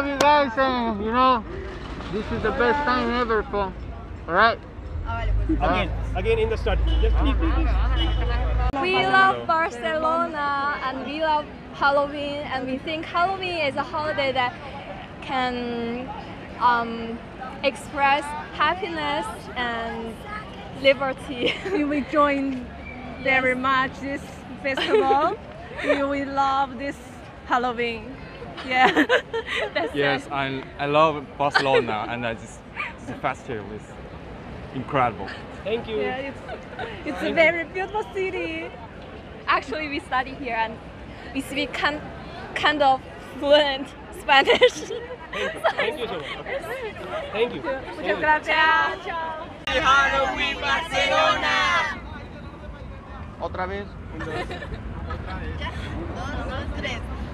love you guys, and you know, this is the best time ever, Paul. Alright? Again in the start. Just please. We love Barcelona and we love Halloween, and we think Halloween is a holiday that can express happiness and liberty. We will join very much this festival. We will love this Halloween. Yeah. Yes, I love Barcelona, and this festival is incredible. Thank you. Yeah, it's a very beautiful city. Actually, we study here and we speak kind of fluent Spanish. Thank you so much. Thank you. Muchas gracias. Halloween Barcelona. Otra vez.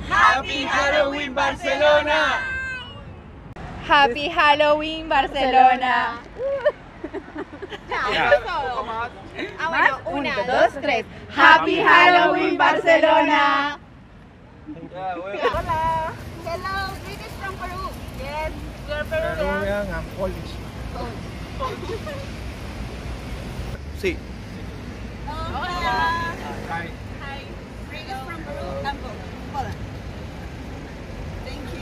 Happy Halloween Barcelona. Happy Halloween Barcelona. Una, dos, tres. Happy Halloween Barcelona. Hola. Hello, greetings from Peru. Yes, Peruvian and Polish. Sí. hola. Hi. Hi, greetings from Peru and Poland. Thank you.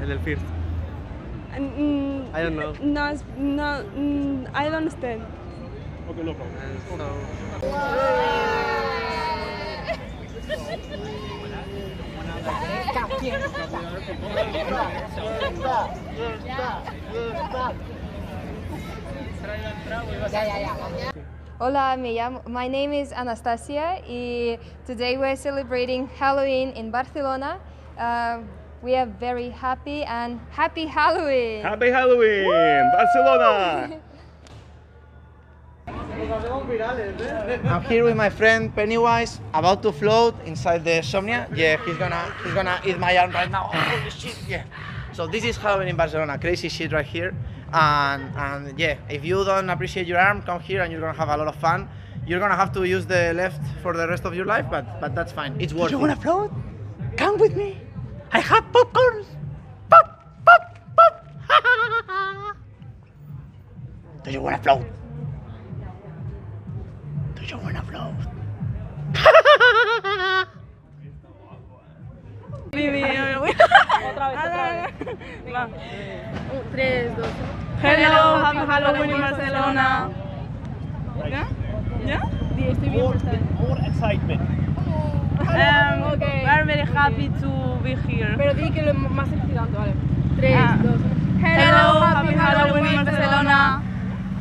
El del first. I don't know. No, I don't understand. Okay, no problem. Hola, my name is Anastasia, y today we're celebrating Halloween in Barcelona. We are very happy and happy Halloween! Happy Halloween, Barcelona! I'm here with my friend Pennywise, about to float inside the Somnia. Yeah, he's gonna eat my arm right now. Oh, holy shit! Yeah. So this is Halloween in Barcelona, crazy shit right here. And yeah, if you don't appreciate your arm, come here and you're gonna have a lot of fun. You're gonna have to use the left for the rest of your life, but that's fine. It's worth it. Do you wanna float? Come with me. I have popcorns. Pop, pop, pop. Do you wanna float? Do you wanna float? Va. 3, 2. Hello, happy Halloween in Barcelona. ¿Ya? ¿Ya? Sí, estoy bien. More excitement. Okay. We're very happy to be here. Pero di que lo más excitante, vale. 3, 2. Hello, happy Halloween in Barcelona.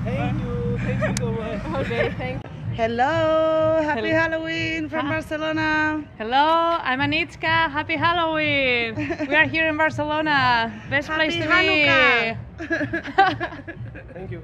Thank you so much. Okay, thanks. Hello, happy Halloween from Barcelona. Hello, I'm Anitska. Happy Halloween. We are here in Barcelona. Best place to be. Happy Hanukkah. Thank you.